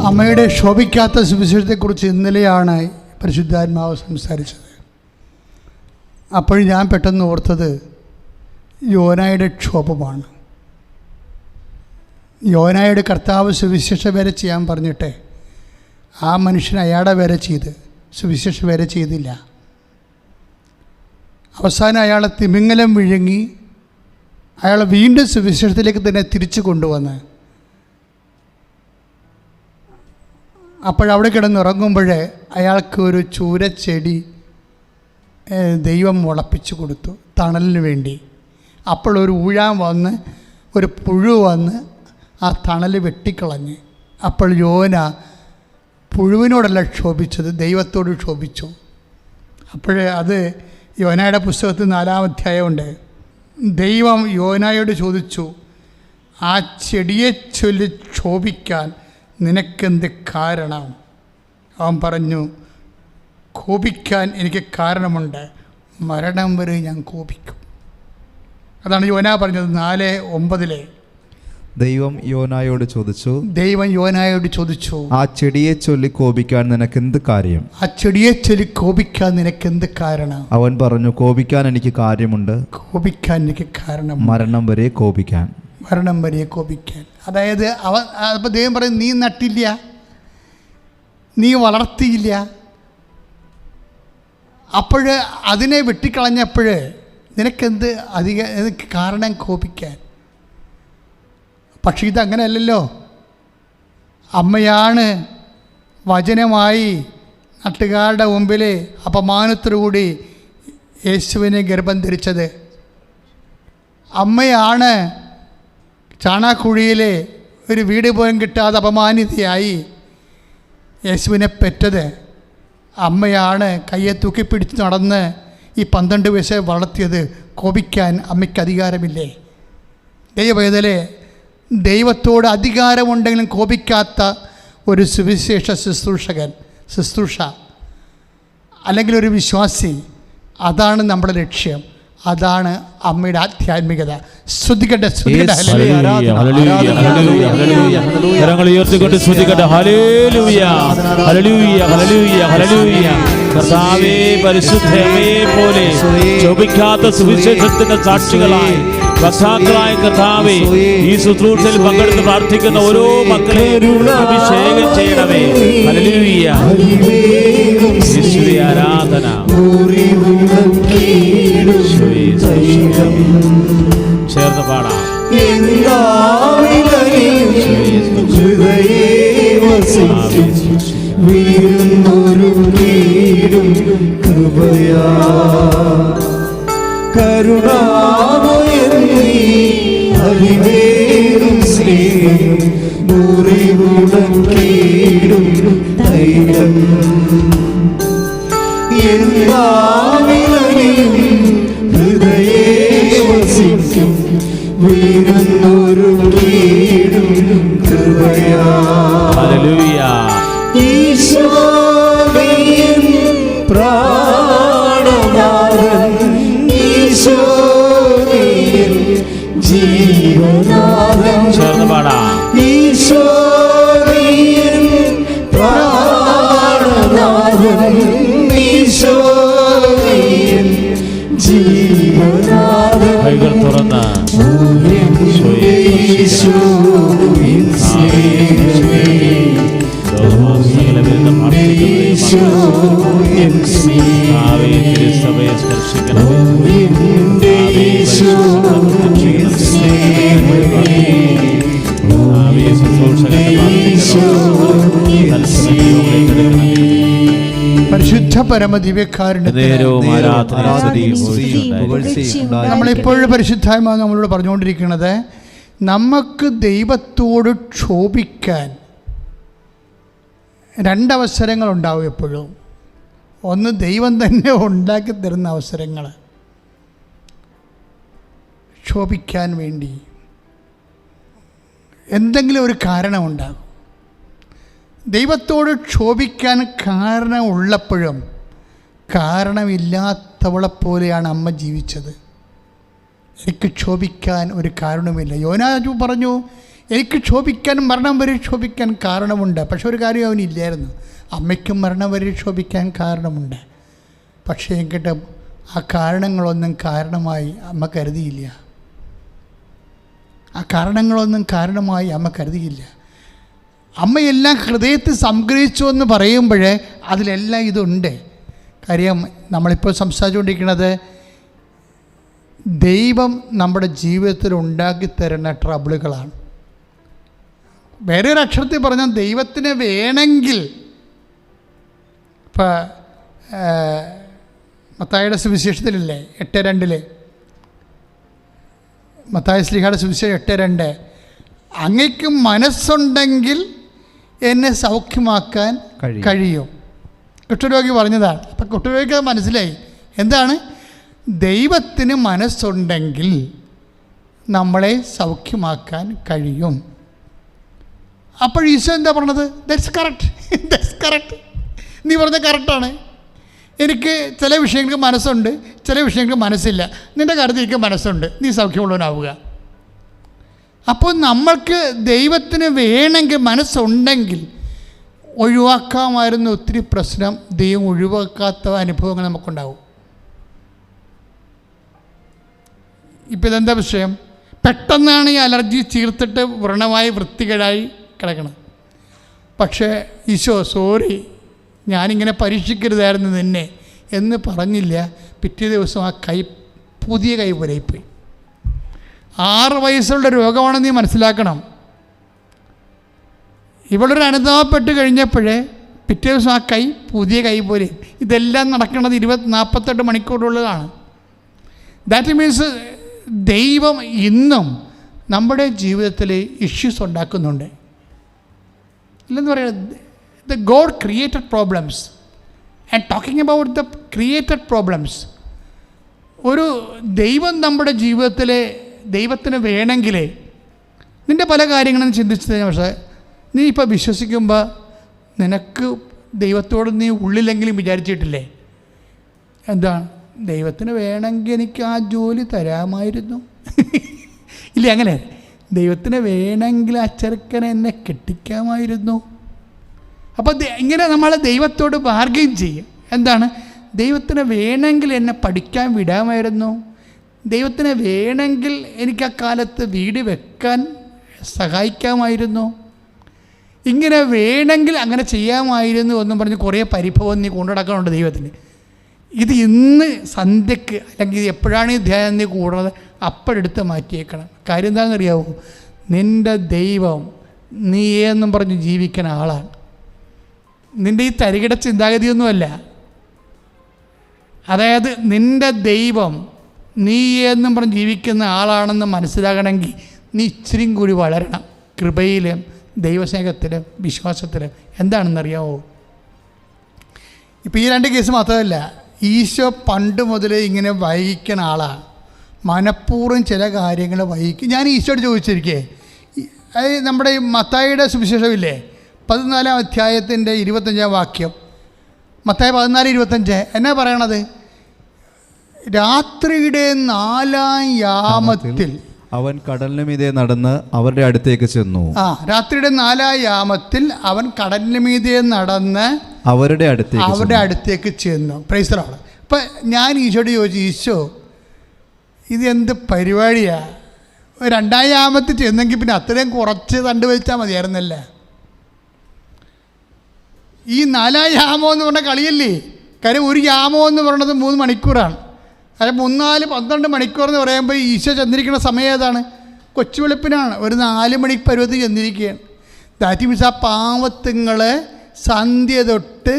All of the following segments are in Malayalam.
അമ്മയുടെ ശോഭിക്കാത്ത സുവിശേഷത്തെക്കുറിച്ച് ഇന്നലെയാണ് പരിശുദ്ധാത്മാവ് സംസാരിച്ചത്. അപ്പോൾ ഞാൻ പെട്ടെന്ന് ഓർത്തത് യോനായുടെ ക്ഷോഭമാണ്. യോനായുടെ കർത്താവ് സുവിശേഷ വേല ചെയ്യാൻ പറഞ്ഞിട്ട് ആ മനുഷ്യൻ അയാളുടെ വേല ചെയ്ത് സുവിശേഷ വേല ചെയ്തില്ല. അവസാനം അയാളെ തിമിംഗലം വിഴുങ്ങി അയാളെ വീണ്ടും സുവിശേഷത്തിലേക്ക് തന്നെ തിരിച്ചു കൊണ്ടുവന്ന് അപ്പോഴവിടെ കിടന്നുറങ്ങുമ്പോൾ അയാൾക്ക് ഒരു ചൂരച്ചെടി ദൈവം മുളപ്പിച്ചു കൊടുത്തു തണലിന് വേണ്ടി. അപ്പോൾ ഒരു ഊഴാൻ വന്ന് ഒരു പുഴു വന്ന് ആ തണൽ വെട്ടിക്കളഞ്ഞ്. അപ്പോൾ യോന പുഴുവിനോടല്ല ക്ഷോഭിച്ചത്, ദൈവത്തോട് ക്ഷോഭിച്ചു. അത് യോനയുടെ പുസ്തകത്തിൽ 4-ാം അധ്യായമുണ്ട്. ദൈവം യോനായോട് ചോദിച്ചു, ആ ചെടിയെ ചൊല്ലി ക്ഷോഭിക്കാൻ നിനക്കെന്ത് കാരണം? അവൻ പറഞ്ഞു, കോപിക്കാൻ എനിക്ക് കാരണമുണ്ട്, മരണം വരെ ഞാൻ കോപിക്കും. അതാണ് യോന പറഞ്ഞത് 4:9. ദൈവം യോനായോട് ചോദിച്ചു, ആ ചെടിയെ ചൊല്ലി കോപിക്കാൻ നിനക്കെന്ത് കാര്യം? ആ ചെടിയെ ചൊല്ലി കോപിക്കാൻ നിനക്കെന്ത് കാരണം? അവൻ പറഞ്ഞു, കോപിക്കാൻ എനിക്ക് കാര്യമുണ്ട്, കോപിക്കാൻ എനിക്ക് കാരണം, മരണം വരെ കോപിക്കാൻ. അതായത് അപ്പോൾ ദൈവം പറയും, നീ നട്ടില്ല, നീ വളർത്തിയില്ല, അപ്പോൾ അതിനെ വെട്ടിക്കളഞ്ഞപ്പോൾ നിനക്കെന്ത് കാരണം കോപിക്കാൻ? പക്ഷേ ഇതങ്ങനെയല്ലല്ലോ. അമ്മയാണ് വചനമായി നാട്ടുകാരുടെ മുമ്പിൽ അപമാനത്തോടുകൂടി യേശുവിനെ ഗർഭം ധരിച്ചത്. അമ്മയാണ് ചാണാക്കുഴിയിലെ ഒരു വീട് പോലും കിട്ടാതെ അപമാനിതയായി യേശുവിനെ പെറ്റത്. അമ്മയാണ് കയ്യെ തൂക്കിപ്പിടിച്ച് നടന്ന് ഈ 12 വയസ്സെ വളർത്തിയത്. കോപിക്കാൻ അമ്മയ്ക്ക് അധികാരമില്ലേ? ദൈവവേദലെ, ദൈവത്തോട് അധികാരമുണ്ടെങ്കിലും കോപിക്കാത്ത ഒരു സുവിശേഷ ശുശ്രൂഷ അല്ലെങ്കിൽ ഒരു വിശ്വാസി, അതാണ് നമ്മുടെ ലക്ഷ്യം. അതാണ് അമ്മയുടെ ആധ്യാത്മികത. ശ്രദ്ധിക്കട്ടെ. കർത്താവേ, പരിശുദ്ധമേ പോലെ ശോഭിക്കാത്ത സുവിശേഷത്തിന്റെ സാക്ഷികളായി വക്താക്കളായ കർത്താവേ, ഈ ശുശ്രൂഷയിൽ പങ്കെടുത്ത് പ്രാർത്ഥിക്കുന്ന ഓരോ മക്കളെ അഭിഷേകം ചെയ്യണമേ. ഹല്ലേലൂയ. യേശുവേ ആരാധന. ചേർന്ന് പാടാം. കരുണാമയനീ സ്നേഹം മുറിവുടക്കീടും ധൈര്യം എല്ലാവിലും ഹൃദയേ വസിക്കും വീരുന്നൊരു വീടും കൃപയാ. ഹല്ലേലൂയ. ഈശോയൻ പ്രാണനാഥൻ, ഈശോയൻ ജീവനാഥൻ, ചേർന്ന് പാടാം. ഈശോയൻ പ്രാണനാഥൻ, ഈശോയൻ ജീവനാഥൻ. കൈകൾ തുറന്ന് സഭയെ സ്പർശിക്കണം. പരിശുദ്ധ പരമദിവ്യക്കാരുണ്യ നമ്മളിപ്പോഴും പരിശുദ്ധാത്മാവ് നമ്മളോട് പറഞ്ഞുകൊണ്ടിരിക്കുന്നത്, നമുക്ക് ദൈവത്തോട് ക്ഷോഭിക്കാൻ 2 അവസരങ്ങളുണ്ടാവും എപ്പോഴും. ഒന്ന്, ദൈവം തന്നെ ഉണ്ടാക്കി തരുന്ന അവസരങ്ങൾ ക്ഷോഭിക്കാൻ വേണ്ടി എന്തെങ്കിലും ഒരു കാരണമുണ്ടാകും. ദൈവത്തോട് ക്ഷോഭിക്കാൻ കാരണമുള്ളപ്പോഴും കാരണമില്ലാത്തവളെപ്പോലെയാണ് അമ്മ ജീവിച്ചത്. എനിക്ക് ക്ഷോഭിക്കാൻ ഒരു കാരണവുമില്ല. യോനാ പറഞ്ഞു, എനിക്ക് ക്ഷോഭിക്കാൻ, മരണം വരെ ക്ഷോഭിക്കാൻ കാരണമുണ്ട്. പക്ഷെ ഒരു കാര്യം അവനില്ലായിരുന്നു, അമ്മയ്ക്കും മരണം വരെ ക്ഷോഭിക്കാൻ കാരണമുണ്ട്. പക്ഷേ എങ്കിട്ട് ആ കാരണങ്ങളൊന്നും കാരണമായി അമ്മ കരുതിയില്ല. ആ കാരണങ്ങളൊന്നും കാരണമായി അമ്മ കരുതിയില്ല. അമ്മയെല്ലാം ഹൃദയത്തിൽ സംഗ്രഹിച്ചു എന്ന് പറയുമ്പോൾ അതിലെല്ലാം ഇതുണ്ട്. കാര്യം നമ്മളിപ്പോൾ സംസാരിച്ചുകൊണ്ടിരിക്കുന്നത് ദൈവം നമ്മുടെ ജീവിതത്തിൽ ഉണ്ടാക്കി തരുന്ന ട്രബിളുകളാണ്. വേറെ ഒരു അക്ഷരത്തിൽ പറഞ്ഞാൽ ദൈവത്തിന് വേണമെങ്കിൽ, ഇപ്പോൾ മത്തായിയുടെ സുവിശേഷത്തിലില്ലേ 8:2, മത്തായി ശ്ലീഹായുടെ സുവിശേഷം 8:2, അങ്ങയ്ക്ക് മനസ്സുണ്ടെങ്കിൽ എന്നെ സൗഖ്യമാക്കാൻ കഴിയും. കുഷ്ഠരോഗി പറഞ്ഞതാണ്. അപ്പം കുഷ്ഠരോഗിക്ക് അത് മനസ്സിലായി. എന്താണ്? ദൈവത്തിന് മനസ്സുണ്ടെങ്കിൽ നമ്മളെ സൗഖ്യമാക്കാൻ കഴിയും. അപ്പോൾ ഈശോ എന്താ പറഞ്ഞത്? ദാറ്റ്സ് കറക്റ്റ്, നീ പറഞ്ഞത് കറക്റ്റാണ്. എനിക്ക് ചില വിഷയങ്ങൾക്ക് മനസ്സുണ്ട്, ചില വിഷയങ്ങൾക്ക് മനസ്സില്ല. നിൻ്റെ കാര്യത്തിൽ എനിക്ക് മനസ്സുണ്ട്, നീ സൗഖ്യമുള്ളവനാവുക. അപ്പോൾ നമ്മൾക്ക് ദൈവത്തിന് വേണമെങ്കിൽ, മനസ്സുണ്ടെങ്കിൽ ഒഴിവാക്കാമായിരുന്ന ഒത്തിരി പ്രശ്നം ദൈവം ഒഴിവാക്കാത്ത അനുഭവങ്ങൾ നമുക്കുണ്ടാവും. ഇപ്പം ഇതെന്താ വിഷയം? പെട്ടെന്നാണ് ഈ അലർജി ചീർത്തിട്ട് വ്രണമായി വൃത്തികേടായി കിടക്കണം. പക്ഷേ ഈശോ സോറി, ഞാനിങ്ങനെ പരീക്ഷിക്കരുതായിരുന്നു നിന്നെ എന്ന് പറഞ്ഞില്ല. പിറ്റേ ദിവസം ആ കൈ പുതിയ കൈ പോലെയായിപ്പോയി. 6 വയസ്സുള്ള രോഗമാണെന്ന് നീ മനസ്സിലാക്കണം. ഇവളൊരു അനുതാപപ്പെട്ട് കഴിഞ്ഞപ്പോഴേ പിറ്റേ ദിവസം ആ കൈ പുതിയ കൈ പോലെ. ഇതെല്ലാം നടക്കുന്നത് 48 മണിക്കൂറുള്ളതാണ്. ദാറ്റ് മീൻസ് ദൈവം ഇന്നും നമ്മുടെ ജീവിതത്തിൽ ഇഷ്യൂസ് ഉണ്ടാക്കുന്നുണ്ട്. ഇല്ലെന്ന് പറയുന്നത് the God created problems, and talking about the created problems, ഒരു ദൈവം നമ്മുടെ ജീവിതത്തിൽ ദൈവത്തിന് വേണമെങ്കിൽ നിൻ്റെ പല കാര്യങ്ങളും ചിന്തിച്ചതിന്, പക്ഷേ നീ ഇപ്പോൾ വിശ്വസിക്കുമ്പോൾ നിനക്ക് ദൈവത്തോട് നീ ഉള്ളിലെങ്കിലും വിചാരിച്ചിട്ടില്ലേ, എന്താണ് ദൈവത്തിന് വേണമെങ്കിൽ എനിക്ക് ആ ജോലി തരാമായിരുന്നു ഇല്ല, അങ്ങനെ ദൈവത്തിന് വേണമെങ്കിൽ ആ ചെറുക്കനെ എന്നെ കെട്ടിക്കാമായിരുന്നു. അപ്പോൾ ഇങ്ങനെ നമ്മൾ ദൈവത്തോട് ബാർഗെയിൻ ചെയ്യും. എന്താണ്? ദൈവത്തിന് വേണമെങ്കിൽ എന്നെ പഠിക്കാൻ വിടാമായിരുന്നു, ദൈവത്തിന് വേണമെങ്കിൽ എനിക്ക് ആ കാലത്ത് വീട് വെക്കാൻ സഹായിക്കാമായിരുന്നു, ഇങ്ങനെ വേണമെങ്കിൽ അങ്ങനെ ചെയ്യാമായിരുന്നു എന്നും പറഞ്ഞ് കുറേ പരിഭവം നീ കൊണ്ടുനടക്കാനുണ്ട് ദൈവത്തിന്. ഇത് ഇന്ന് സന്ധ്യക്ക് അല്ലെങ്കിൽ എപ്പോഴാണ് ഈ ധ്യാനം നീ കൂടുന്നത് അപ്പോഴെടുത്ത് മാറ്റിയേക്കണം. കാര്യം എന്താണെന്നറിയാവോ? നിൻ്റെ ദൈവം നീയെന്നും പറഞ്ഞ് ജീവിക്കുന്ന ആളാണ്. നിൻ്റെ ഈ തരികിട ചിന്താഗതിയൊന്നുമല്ല. അതായത് നിൻ്റെ ദൈവം നീയെന്നും പറഞ്ഞ് ജീവിക്കുന്ന ആളാണെന്ന് മനസ്സിലാകണമെങ്കിൽ നീ ഇച്ചിരിയും കൂടി വളരണം കൃപയിലും ദൈവസ്നേഹത്തിലും വിശ്വാസത്തിലും. എന്താണെന്നറിയാമോ? ഇപ്പോൾ ഈ 2 കേസ് മാത്രമല്ല, ഈശോ പണ്ട് മുതലേ ഇങ്ങനെ വൈകിക്കുന്ന ആളാണ്. മനഃപൂർവ്വം ചില കാര്യങ്ങൾ വൈകിക്കും. ഞാൻ ഈശോയോട് ചോദിച്ചിരിക്കേ, നമ്മുടെ ഈ മത്തായിയുടെ സുവിശേഷമില്ലേ 14-ാം അധ്യായത്തിൻ്റെ 25-ാം വാക്യം, മത്തായി 14:25 എന്നാ പറയണത്? രാത്രിയുടെ 4-ാം യാമത്തിൽ അവൻ കടലിന് മീതെ നടന്ന് അവരുടെ അടുത്തേക്ക് ചെന്നു. രാത്രിയുടെ 4-ാം യാമത്തിൽ അവൻ കടലിന് മീതെ നടന്ന് അവരുടെ അടുത്തേക്ക് ചെന്നു. Praise the Lord. അപ്പം ഞാൻ ഈശോയോട് ചോദിച്ചു, ഈശോ ഇത് എന്ത് പരിപാടിയാ? 2-ാം യാമത്തിൽ ചെന്നെങ്കിൽ പിന്നെ അത്രയും കുറച്ച് തണ്ട് വലിച്ചാൽ മതിയായിരുന്നല്ല. ഈ 4-ാം യാമം എന്ന് പറഞ്ഞ കളിയല്ലേ. കാര്യം ഒരു യാമം എന്ന് പറയുന്നത് 3 മണിക്കൂറാണ്. അതായത് 3-4-12 മണിക്കൂർ എന്ന് പറയുമ്പോൾ ഈശോ ചെന്നിരിക്കുന്ന സമയം ഏതാണ്? കൊച്ചു വെളുപ്പിനാണ്. ഒരു 4 മണി പരുവത്തിൽ ചെന്നിരിക്കുകയാണ്. ദാറ്റ് മീൻസ് ആ പാവത്തുങ്ങൾ സന്ധ്യ തൊട്ട്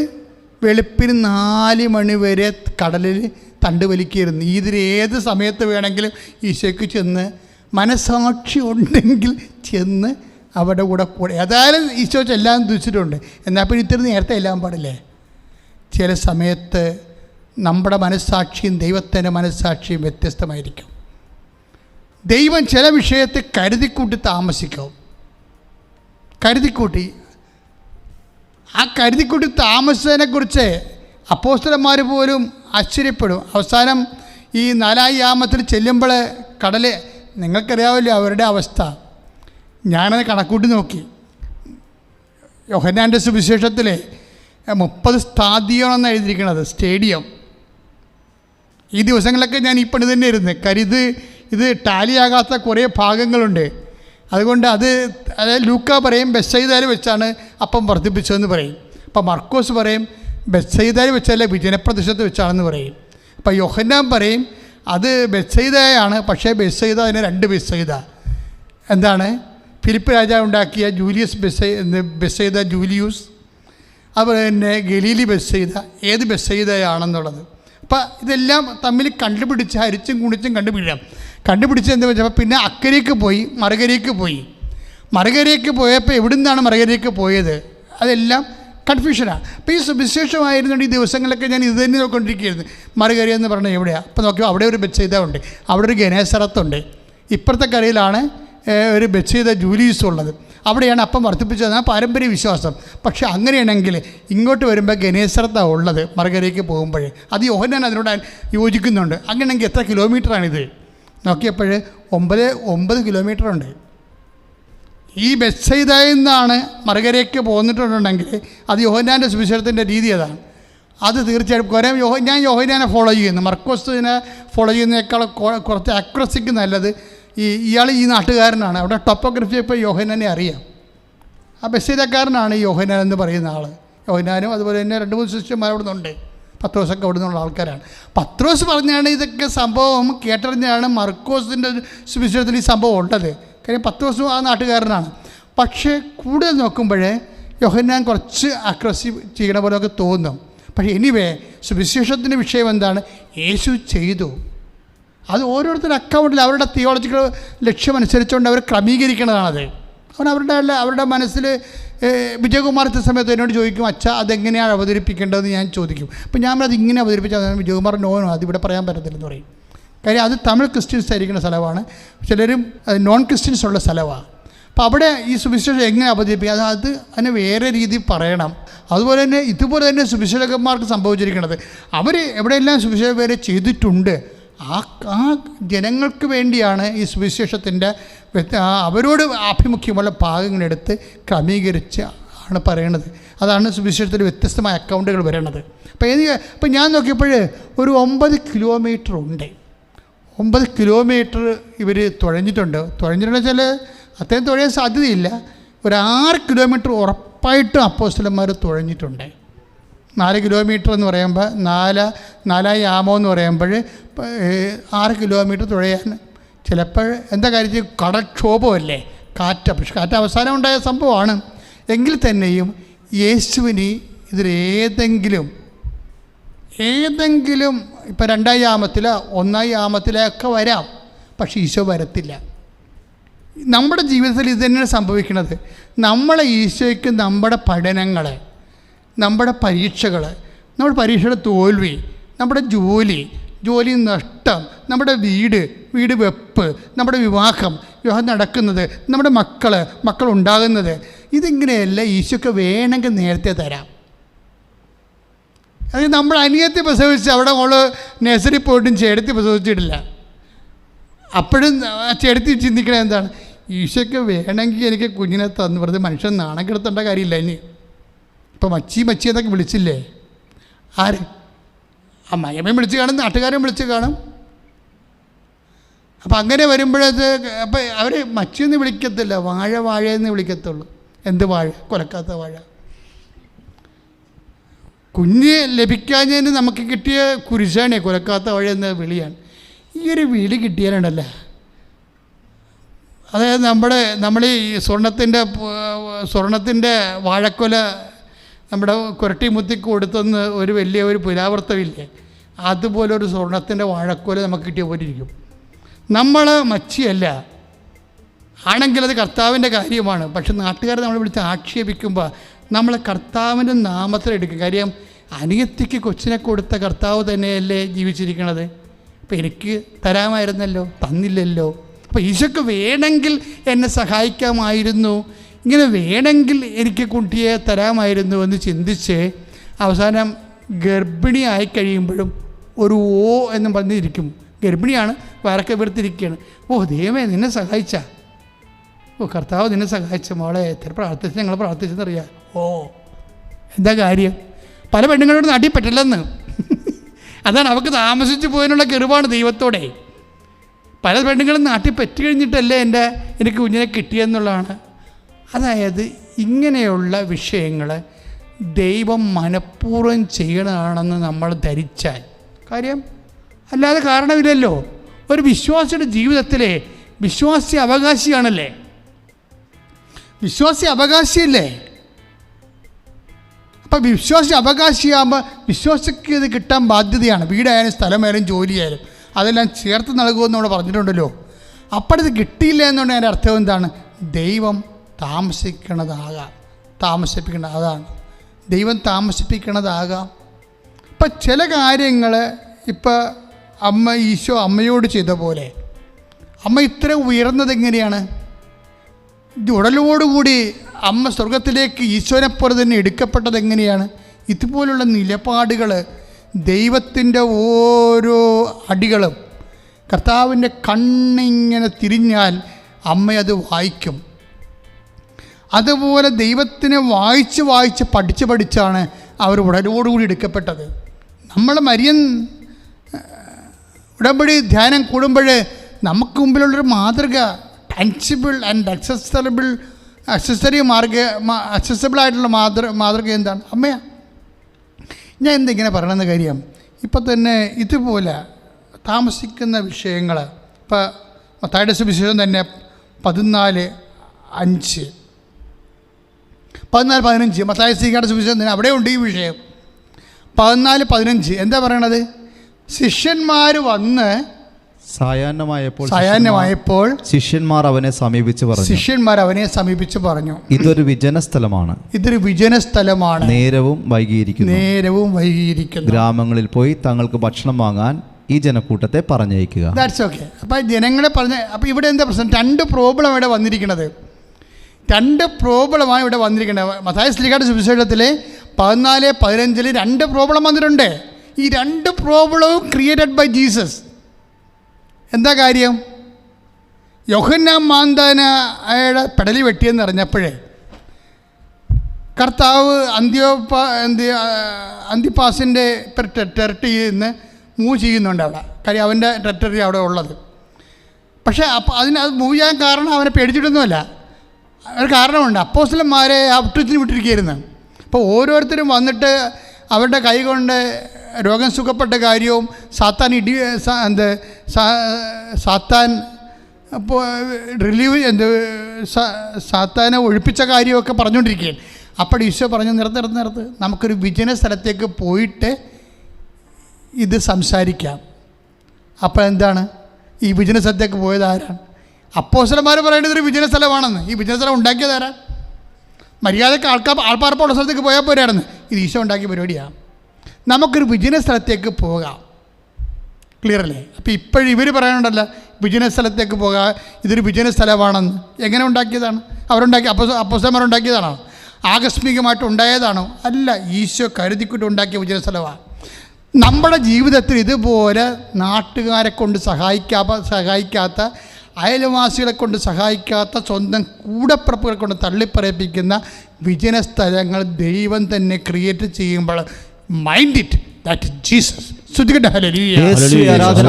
വെളുപ്പിന് 4 മണി വരെ കടലിൽ തണ്ട് വലിക്കുകയായിരുന്നു. ഇതിലേത് സമയത്ത് വേണമെങ്കിലും ഈശോയ്ക്ക് ചെന്ന് മനസ്സാക്ഷി ഉണ്ടെങ്കിൽ ചെന്ന് അവരുടെ കൂടെ ഏതായാലും ഈശോ ചെല്ലാൻ ദുഷിച്ചിട്ടുണ്ട്. എന്നാൽ പിന്നെ ഇത്തിരി നേരത്തെ എല്ലാം പാടില്ലേ? ചില സമയത്ത് നമ്മുടെ മനസ്സാക്ഷിയും ദൈവത്തിൻ്റെ മനസ്സാക്ഷിയും വ്യത്യസ്തമായിരിക്കും. ദൈവം ചില വിഷയത്തെ കരുതിക്കൂട്ടി താമസിക്കും. കരുതിക്കൂട്ടി ആ കരുതിക്കൂട്ടി താമസിച്ചതിനെക്കുറിച്ച് അപ്പോസ്തലന്മാർ പോലും ആശ്ചര്യപ്പെടും. അവസാനം ഈ 4-ാം യാമത്തിൽ ചെല്ലുമ്പോൾ കടൽ, നിങ്ങൾക്കറിയാമല്ലോ അവരുടെ അവസ്ഥ. ഞാനത് കണക്കൂട്ടി നോക്കി. യോഹന്നാൻ്റെ സുവിശേഷത്തിൽ 30 സ്ഥാഡിയം എന്നാണ് എഴുതിയിരിക്കുന്നത്, സ്റ്റേഡിയം. ഈ ദിവസങ്ങളിലൊക്കെ ഞാൻ ഈ പണി തന്നെ ഇരുന്ന്. കാര്യം ഇത് ടാലിയാകാത്ത കുറേ ഭാഗങ്ങളുണ്ട്. അതുകൊണ്ട് അതായത് ലൂക്ക പറയും ബെത്സയിദയിൽ വെച്ചാണ് അപ്പം വർദ്ധിപ്പിച്ചതെന്ന് പറയും. അപ്പം മർക്കോസ് പറയും ബെത്സയിദയിൽ വെച്ചല്ല, വിജനപ്രദേശത്ത് വെച്ചാണെന്ന് പറയും. അപ്പം യോഹന്നാൻ പറയും അത് ബെത്സയിദയാണ്, പക്ഷേ ബെത്സയിദ അതിന് 2 ബെത്സയിദ. എന്താണ്? ഫിലിപ്പ് രാജാവ് ഉണ്ടാക്കിയ ബെത്സയിദ ജൂലിയൂസ്, അതുപോലെ തന്നെ ഗലീലി ബെത്സയിദ, ഏത് ബെത്സയിദയാണെന്നുള്ളത്. അപ്പം ഇതെല്ലാം തമ്മിൽ കണ്ടുപിടിച്ച് ഹരിച്ചും കുണിച്ചും കണ്ടുപിടിച്ച് എന്താ വെച്ചപ്പോൾ പിന്നെ അക്കരയ്ക്ക് പോയി, മറുകരയ്ക്ക് പോയപ്പോൾ എവിടെ നിന്നാണ് മറുകരയ്ക്ക് പോയത് അതെല്ലാം കൺഫ്യൂഷനാണ്. അപ്പോൾ ഈ സുവിശേഷമായിരുന്നുകൊണ്ട് ഈ ദിവസങ്ങളിലൊക്കെ ഞാൻ ഇത് തന്നെ നോക്കിക്കൊണ്ടിരിക്കുകയായിരുന്നു. മറുകര എന്ന് പറഞ്ഞാൽ എവിടെയാണ്? അപ്പോൾ നോക്കിയോ അവിടെ ഒരു ബെത്സയിദ ഉണ്ട്, അവിടെ ഒരു ഗനേസറത്തുണ്ട്. ഇപ്പുറത്തെ കരയിലാണ് ഒരു ബെത്സയിദ ജൂലിയൂസ് ഉള്ളത്. അവിടെയാണ് അപ്പം വർദ്ധിപ്പിച്ചതെന്നാണ് പാരമ്പര്യ വിശ്വാസം. പക്ഷേ അങ്ങനെയാണെങ്കിൽ ഇങ്ങോട്ട് വരുമ്പോൾ ഗനേസറത്താണ് ഉള്ളത് മറുകരയ്ക്ക് പോകുമ്പോഴേ. അത് യോഹന്നാൻ അതിനോട് യോജിക്കുന്നുണ്ട്. അങ്ങനെയാണെങ്കിൽ എത്ര കിലോമീറ്ററാണിത് നോക്കിയപ്പോൾ 9 കിലോമീറ്ററുണ്ട്. ഈ ബെത്സയിദയിൽ നിന്നാണ് മറുകരയ്ക്ക് പോന്നിട്ടുണ്ടെങ്കിൽ അത് യോഹന്നാൻ്റെ സുവിശേഷത്തിൻ്റെ രീതി അതാണ്. അത് തീർച്ചയായിട്ടും ഞാൻ യോഹന്നാനെ ഫോളോ ചെയ്യുന്നു. മർക്കോസിനെ ഫോളോ ചെയ്യുന്നതിനേക്കാൾ കുറച്ച് അക്യുറസിക്ക് നല്ലത് ഇയാൾ ഈ നാട്ടുകാരനാണ്. അവിടെ ടോപ്പോഗ്രഫി ഇപ്പോൾ യോഹന്നാനെ അറിയാം. ആ ബെത്സയിദക്കാരനാണ് ഈ യോഹന്നാൻ എന്ന് പറയുന്ന ആൾ. യോഹന്നാനും അതുപോലെ തന്നെ 2-3 ശിഷ്യന്മാർ അവിടെ നിന്നുണ്ട്. പത്രോസൊക്കെ അവിടെ നിന്നുള്ള ആൾക്കാരാണ്. പത്രോസ് പറഞ്ഞാണ് ഇതൊക്കെ സംഭവം കേട്ടറിഞ്ഞാണ് മർക്കോസിൻ്റെ സുവിശേഷത്തിൽ ഈ സംഭവം ഉള്ളത്. കാര്യം പത്രോസും ആ നാട്ടുകാരനാണ്. പക്ഷേ കൂടുതൽ നോക്കുമ്പോൾ യോഹന്നാൻ കുറച്ച് അക്രസി ചെയ്യണ പോലെയൊക്കെ തോന്നും. പക്ഷേ എനിവേ സുവിശേഷത്തിൻ്റെ വിഷയം എന്താണ്? യേശു ചെയ്തു. അത് ഓരോരുത്തരുടെ അക്കൗണ്ടിൽ അവരുടെ തിയോളജിക്കൽ ലക്ഷ്യമനുസരിച്ചുകൊണ്ട് അവർ ക്രമീകരിക്കുന്നതാണത്. അവരുടെ മനസ്സിൽ വിജയകുമാർ സമയത്ത് എന്നോട് ചോദിക്കും, അച്ഛാ അതെങ്ങനെയാണ് അവതരിപ്പിക്കേണ്ടതെന്ന് ഞാൻ ചോദിക്കും. അപ്പോൾ ഞാൻ അത് ഇങ്ങനെ അവതരിപ്പിച്ചാൽ വിജയകുമാർ നോനോ അതിവിടെ പറയാൻ പറ്റത്തില്ലെന്ന് പറയും. കാര്യം അത് തമിഴ് ക്രിസ്ത്യൻസ് ആയിരിക്കുന്ന സ്ഥലമാണ്, ചിലരും നോൺ ക്രിസ്ത്യൻസ് ഉള്ള സ്ഥലമാണ്. അപ്പോൾ അവിടെ ഈ സുവിശേഷം എങ്ങനെ അവതരിപ്പിക്കുക അതിന് വേറെ രീതി പറയണം. അതുപോലെ തന്നെ ഇതുപോലെ തന്നെ സുവിശേഷകന്മാർക്ക് സംഭവിച്ചിരിക്കുന്നത് അവർ എവിടെയെല്ലാം സുവിശേഷ പേര് ചെയ്തിട്ടുണ്ട് ആ ജനങ്ങൾക്ക് വേണ്ടിയാണ് ഈ സുവിശേഷത്തിൻ്റെ അവരോട് ആഭിമുഖ്യമുള്ള ഭാഗങ്ങളെടുത്ത് ക്രമീകരിച്ച് ആണ് പറയണത്. അതാണ് സുവിശേഷത്തിൽ വ്യത്യസ്തമായ അക്കൗണ്ടുകൾ വരണത്. അപ്പോൾ ഞാൻ നോക്കിയപ്പോൾ ഒരു 9 കിലോമീറ്റർ ഉണ്ട്. 9 കിലോമീറ്റർ ഇവർ തുഴഞ്ഞിട്ടുണ്ടെന്ന് വെച്ചാൽ അത്രയും തുഴയാൻ സാധ്യതയില്ല. ഒരു 6 കിലോമീറ്റർ ഉറപ്പായിട്ടും അപ്പോസ്തലന്മാർ തുഴഞ്ഞിട്ടുണ്ട്. 4 കിലോമീറ്റർ എന്ന് പറയുമ്പോൾ 4 യാമോ എന്ന് പറയുമ്പോൾ 6 കിലോമീറ്റർ തുഴയാൻ ചിലപ്പോൾ എന്താ കാര്യത്തിൽ കടക്ഷോഭമല്ലേ, പക്ഷെ കാറ്റ് അവസാനം ഉണ്ടായ സംഭവമാണ്. എങ്കിൽ തന്നെയും യേശുവിന് ഇതിലേതെങ്കിലും ഇപ്പോൾ 2 യാമത്തിലോ 1 യാമത്തിലൊക്കെ വരാം, പക്ഷേ ഈശോ വരത്തില്ല. നമ്മുടെ ജീവിതത്തിൽ ഇത് തന്നെയാണ് സംഭവിക്കുന്നത്. നമ്മളെ ഈശോയ്ക്ക് നമ്മുടെ പഠനങ്ങൾ, നമ്മുടെ പരീക്ഷകൾ, നമ്മുടെ പരീക്ഷയുടെ തോൽവി, നമ്മുടെ ജോലി നഷ്ടം, നമ്മുടെ വീട് വെപ്പ്, നമ്മുടെ വിവാഹം നടക്കുന്നത്, നമ്മുടെ മക്കൾ ഉണ്ടാകുന്നത്, ഇതിങ്ങനെയല്ല ഈശോയ്ക്ക് വേണമെങ്കിൽ നേരത്തെ തരാം. അത് നമ്മൾ അനിയത്തി പ്രസവിച്ച് അവിടെ മോള് നഴ്സറി പോയിട്ടും ചേടത്തി പ്രസവിച്ചിട്ടില്ല. അപ്പോഴും ചേടത്തി ചിന്തിക്കണത് എന്താണ്? ഈശോയ്ക്ക് വേണമെങ്കിൽ എനിക്ക് കുഞ്ഞിനെ തന്നു വെറുതെ മനുഷ്യൻ നാണം കെടുത്തേണ്ട കാര്യമില്ല. ഇനി ഇപ്പോൾ മച്ചി എന്നൊക്കെ വിളിച്ചില്ലേ? ആര്? അമ്മയമ്മയും വിളിച്ച് കാണും, നാട്ടുകാരും വിളിച്ച് കാണും. അപ്പം അങ്ങനെ വരുമ്പോഴത് അപ്പം അവർ മച്ചിയെന്ന് വിളിക്കത്തില്ല, വാഴയെന്ന് വിളിക്കത്തുള്ളൂ. എന്ത് വാഴ? കൊലക്കാത്ത വാഴ. കുഞ്ഞ് ലഭിക്കാഞ്ഞതിന് നമുക്ക് കിട്ടിയ കുരിശാണേ കൊലക്കാത്ത വാഴ എന്ന വിളിയാണ്. ഈ ഒരു വിളി കിട്ടിയാലുണ്ടല്ലോ, അതായത് നമ്മൾ ഈ സ്വർണത്തിൻ്റെ വാഴക്കൊല നമ്മുടെ കുരട്ടി മുത്തിക്ക് കൊടുത്തെന്ന് ഒരു വലിയ പുരാവർത്തമില്ലേ, അതുപോലെ ഒരു സ്വർണത്തിൻ്റെ വാഴക്കോല നമുക്ക് കിട്ടിയ പോലെ ഇരിക്കും. നമ്മൾ മച്ചിയല്ല, ആണെങ്കിൽ അത് കർത്താവിൻ്റെ കാര്യമാണ്. പക്ഷെ നാട്ടുകാരെ നമ്മൾ വിളിച്ച് ആക്ഷേപിക്കുമ്പോൾ നമ്മൾ കർത്താവിൻ്റെ നാമത്തിലെടുക്കും. കാര്യം അനിയത്തിക്ക് കൊച്ചിനെ കൊടുത്ത കർത്താവ് തന്നെയല്ലേ ജീവിച്ചിരിക്കണത്. അപ്പോൾ എനിക്ക് തരാമായിരുന്നല്ലോ, തന്നില്ലല്ലോ. അപ്പോൾ ഈശോയ്ക്ക് വേണമെങ്കിൽ എന്നെ സഹായിക്കാമായിരുന്നു, ഇങ്ങനെ വേണമെങ്കിൽ എനിക്ക് കുട്ടിയെ തരാമായിരുന്നു എന്ന് ചിന്തിച്ച് അവസാനം ഗർഭിണിയായി കഴിയുമ്പോഴും ഒരു ഓ എന്നും പറഞ്ഞിരിക്കും. ഗർഭിണിയാണ്, വയറൊക്കെ വെറുത്തിരിക്കുകയാണ്. ഓ ദൈവമേ നിന്നെ സഹായിച്ച, കർത്താവ് നിന്നെ സഹായിച്ച മോളെ എത്ര പ്രാർത്ഥിച്ച് ഞങ്ങൾ പ്രാർത്ഥിച്ചെന്നറിയാം. ഓ എന്താ കാര്യം? പല പെണ്ണുങ്ങളോട് നാട്ടിൽ പറ്റില്ലെന്ന്. അതാണ് അവർക്ക് താമസിച്ച് പോയതിനുള്ള കെറുവാണ് ദൈവത്തോടെ. പല പെണ്ണുങ്ങളും നാട്ടിൽ പറ്റി കഴിഞ്ഞിട്ടല്ലേ എനിക്ക് കുഞ്ഞിനെ കിട്ടിയെന്നുള്ളതാണ്. അതായത് ഇങ്ങനെയുള്ള വിഷയങ്ങൾ ദൈവം മനഃപൂർവ്വം ചെയ്യണതാണെന്ന് നമ്മൾ ധരിച്ചാൽ കാര്യം, അല്ലാതെ കാരണമില്ലല്ലോ. ഒരു വിശ്വാസിയുടെ ജീവിതത്തിലെ വിശ്വാസി അവകാശിയാണല്ലേ, വിശ്വാസി അവകാശിയല്ലേ. അപ്പം വിശ്വാസി അവകാശിയാകുമ്പോൾ വിശ്വാസിക്ക് ഇത് കിട്ടാൻ ബാധ്യതയാണ്. വീടായാലും സ്ഥലമായാലും ജോലിയായാലും അതെല്ലാം ചേർത്ത് നൽകുമെന്ന് നമ്മൾ പറഞ്ഞിട്ടുണ്ടല്ലോ. അപ്പോഴത് കിട്ടിയില്ല എന്നുകൊണ്ട് അതിൻ്റെ അർത്ഥം എന്താണ്? ദൈവം താമസിപ്പിക്കേണ്ടത് അതാണ്. ദൈവം താമസിപ്പിക്കണതാകാം. ഇപ്പം ചില കാര്യങ്ങൾ ഇപ്പം ഈശോ അമ്മയോട് ചെയ്ത പോലെ അമ്മ ഇത്ര ഉയർന്നത് എങ്ങനെയാണ്? ഉടലോടുകൂടി അമ്മ സ്വർഗത്തിലേക്ക് ഈശോനെപ്പോലെ തന്നെ എടുക്കപ്പെട്ടത് എങ്ങനെയാണ്? ഇതുപോലുള്ള നിലപാടുകൾ, ദൈവത്തിൻ്റെ ഓരോ അടികളും കർത്താവിൻ്റെ കണ്ണിങ്ങനെ തിരിഞ്ഞാൽ അമ്മയത് വായിക്കും. അതുപോലെ ദൈവത്തിനെ വായിച്ച് പഠിച്ചാണ് അവർ ഉടലോടുകൂടി എടുക്കപ്പെട്ടത്. നമ്മൾ മരിയൻ ഉടമ്പടി ധ്യാനം കൂടുമ്പോൾ നമുക്ക് മുമ്പിലുള്ളൊരു മാതൃക, ടാൻസിബിൾ ആൻഡ് അക്സസബിളായിട്ടുള്ള മാതൃക എന്താണ്? അമ്മയാണ്. ഞാൻ എന്തിങ്ങനെ പറയണമെന്ന് കാര്യം, ഇപ്പം തന്നെ ഇതുപോലെ താമസിക്കുന്ന വിഷയങ്ങൾ, ഇപ്പോൾ മത്തായിയുടെ സുവിശേഷം തന്നെ 14:5 14:15 മത്തായി ശ്രീകാരുടെ സുവിശേഷം തന്നെ അവിടെ ഉണ്ട് ഈ വിഷയം. 14:15 എന്താ പറയണത്? ശിഷ്യന്മാർ വന്ന് സായാഹ്നമായപ്പോൾ ശിഷ്യന്മാർ അവനെ സമീപിച്ച് പറഞ്ഞു, ഇതൊരു വിജന സ്ഥലമാണ്, നേരവും വൈകിയിരിക്കുന്നു. ഗ്രാമങ്ങളിൽ പോയി തങ്ങൾക്ക് ഭക്ഷണം വാങ്ങാൻ ഈ ജനക്കൂട്ടത്തെ പറഞ്ഞയക്കുക. That's okay. അപ്പം ജനങ്ങളെ അപ്പം ഇവിടെ എന്താ പ്രശ്നം? 2 പ്രോബ്ലം ഇവിടെ വന്നിരിക്കുന്നത്. 2 പ്രോബ്ലമാണ് ഇവിടെ വന്നിരിക്കുന്നത്. മത്തായി ശ്രീകാരുടെ സുവിശേഷത്തിലെ 14:15 2 പ്രോബ്ലം വന്നിട്ടുണ്ട്. ഈ 2 പ്രോബ്ലവും ക്രിയേറ്റഡ് ബൈ ജീസസ്. എന്താ കാര്യം? യോഹന്നാൻ മാന്താനയുടെ പെടലി വെട്ടിയെന്ന് അറിഞ്ഞപ്പോഴേ കർത്താവ് അന്തിപ്പാസിൻ്റെ ടെറിട്ടറിയിൽ നിന്ന് മൂവ് ചെയ്യുന്നുണ്ട് അവിടെ. കാര്യം അവൻ്റെ ടെറിട്ടറി അവിടെ ഉള്ളത്. പക്ഷേ അപ്പോൾ അത് മൂവ് ചെയ്യാൻ കാരണം അവനെ പേടിച്ചിട്ടൊന്നുമല്ല. ഒരു കാരണമുണ്ട്. അപ്പോസ്തലന്മാരെ അപ്റ്റത്തിന് വിട്ടിരിക്കുകയായിരുന്നു. അപ്പോൾ ഓരോരുത്തരും വന്നിട്ട് അവരുടെ കൈ കൊണ്ട് രോഗം സുഖപ്പെട്ട കാര്യവും സാത്താനെ ഒഴിപ്പിച്ച കാര്യമൊക്കെ പറഞ്ഞുകൊണ്ടിരിക്കുകയാണ്. അപ്പോൾ ഈശോ പറഞ്ഞു, നിർത്ത്, നമുക്കൊരു വിജന സ്ഥലത്തേക്ക് പോയിട്ട് ഇത് സംസാരിക്കാം. അപ്പോൾ എന്താണ് ഈ വിജന സ്ഥലത്തേക്ക് പോയത്? ആരാണ്? അപ്പോസ്തലന്മാർ പറയേണ്ടത് ഒരു വിജന സ്ഥലമാണെന്ന്. ഈ വിജന സ്ഥലം ഉണ്ടാക്കിയത് ആരാ? മര്യാദക്ക് ആൾപ്പാർപ്പുള്ള സ്ഥലത്തേക്ക് പോയാൽ പോരാണെന്ന്. ഇത് ഈശോ ഉണ്ടാക്കിയ പരിപാടിയാണ്. നമുക്കൊരു വിജന സ്ഥലത്തേക്ക് പോകാം. ക്ലിയർ അല്ലേ? അപ്പോൾ ഇപ്പോഴും ഇവർ പറയാനുണ്ടല്ലോ വിജന സ്ഥലത്തേക്ക് പോകാം, ഇതൊരു വിജന സ്ഥലമാണെന്ന്. എങ്ങനെ ഉണ്ടാക്കിയതാണ്? അപ്പോസ്തലന്മാരുണ്ടാക്കിയതാണോ? ആകസ്മികമായിട്ട് ഉണ്ടായതാണോ? അല്ല, ഈശോ കരുതിക്കൊണ്ട് ഉണ്ടാക്കിയ വിജന സ്ഥലമാണ്. നമ്മുടെ ജീവിതത്തിൽ ഇതുപോലെ നാട്ടുകാരെ കൊണ്ട് സഹായിക്കാത്ത, അയൽവാസികളെ കൊണ്ട് സഹായിക്കാത്ത, സ്വന്തം കൂടപ്പിറപ്പുകളെ കൊണ്ട് തള്ളിപ്പറയിപ്പിക്കുന്ന വിജന സ്ഥലങ്ങൾ ദൈവം തന്നെ ക്രിയേറ്റ് ചെയ്യുമ്പോൾ mind it, that is Jesus. സ്തുതിക്കട്ടെ. ഹല്ലേലൂയ, ആരാധന,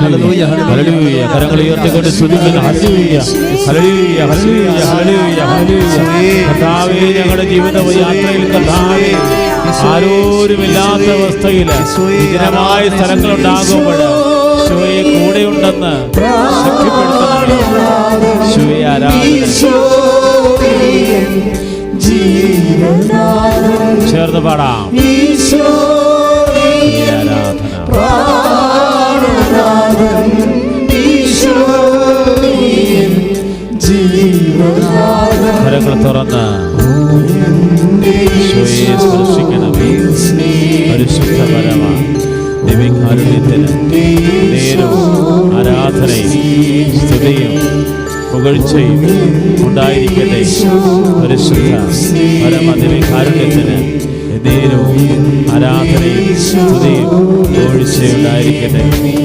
ഹല്ലേലൂയ, ഹല്ലേലൂയ. കരങ്ങൾ ഉയർത്തിക്കൊണ്ട് സ്തുതിക്കുന്നു. ഹല്ലേലൂയ, ഹല്ലേലൂയ, ഹല്ലേലൂയ, ഹല്ലേലൂയ, ഹല്ലേലൂയ. കർത്താവേ, ഞങ്ങളുടെ ജീവിത യാത്രയിൽ കർത്താവേ, ആരോരുമില്ലാത്ത അവസ്ഥയിൽ വിജനമായ സ്ഥലങ്ങളുണ്ടാകുമ്പോൾ ഈശോയെ കൂടെയുണ്ടെന്ന് ശക്തിപ്പെടുത്തുന്നതാണ്. ഈശോയെ ആരാധന. ചേർന്ന് പാടാം. കരങ്ങൾ തുറന്ന് ഈശോയെ സ്പർശിക്കണമേ. പരിശുദ്ധ പരമ ദിവ്യകാരുണ്യത്തിന് നേരവും ആരാധനയും സ്തുതിയും പുകഴ്ചയും ഉണ്ടായിരിക്കട്ടെ. പരിശുദ്ധ പരമ ദിവ്യകാരുണ്യത്തിന് നേരവും ആരാധനയും സ്തുതിയും വീഴ്ചയുണ്ടായിരിക്കട്ടെ.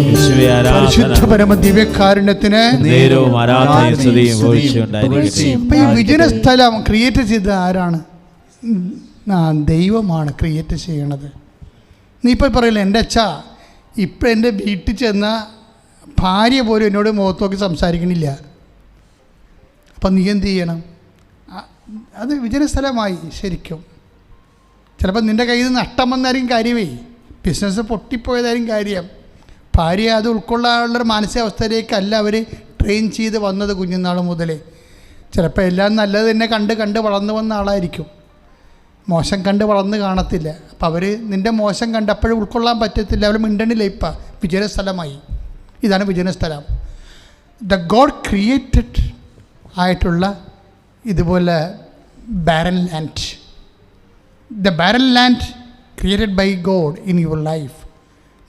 യേശുവേ ആരാധന, പരിശുദ്ധ പരമ ദിവ്യകാരുണ്യത്തിന് നേരവും ആരാധനയും സ്തുതിയും വീഴ്ചയുണ്ടായിരിക്കട്ടെ. ഇപ്പൊ ഈ വിജന സ്ഥലം ക്രിയേറ്റ് ചെയ്തത് ആരാണ്? ദൈവമാണ് ക്രിയേറ്റ് ചെയ്യണത്. നീ ഇപ്പോൾ പറയില്ല, എൻ്റെ അച്ഛാ ഇപ്പം എൻ്റെ വീട്ടിൽ ചെന്ന ഭാര്യ പോലും എന്നോട് മുഖത്ത് നോക്കി സംസാരിക്കണില്ല. അപ്പം നീ എന്ത് ചെയ്യണം? അത് വിജന സ്ഥലമായി. ശരിക്കും ചിലപ്പോൾ നിൻ്റെ കയ്യിൽ നിന്ന് നഷ്ടം വന്നായിരിക്കും കാര്യമേ, ബിസിനസ് പൊട്ടിപ്പോയതായിരിക്കും കാര്യം. ഭാര്യ അത് ഉൾക്കൊള്ളാനുള്ളൊരു മാനസികാവസ്ഥയിലേക്കല്ല അവർ ട്രെയിൻ ചെയ്ത് വന്നത് കുഞ്ഞുനാൾ മുതലേ. ചിലപ്പോൾ എല്ലാം നല്ലത് തന്നെ കണ്ട് വളർന്നു വന്ന ആളായിരിക്കും, മോശം കണ്ട് വളർന്ന് കാണത്തില്ല. അപ്പം അവർ നിൻ്റെ മോശം കണ്ടപ്പോഴും ഉൾക്കൊള്ളാൻ പറ്റത്തില്ല, അവർ മിണ്ടണില്ല. ഇപ്പം വിജനസ്ഥലമായി. ഇതാണ് വിജനസ്ഥലം. ദ ഗോഡ് ക്രിയേറ്റഡ് ആയിട്ടുള്ള ഇതുപോലെ barren land. The barren land created by God in your life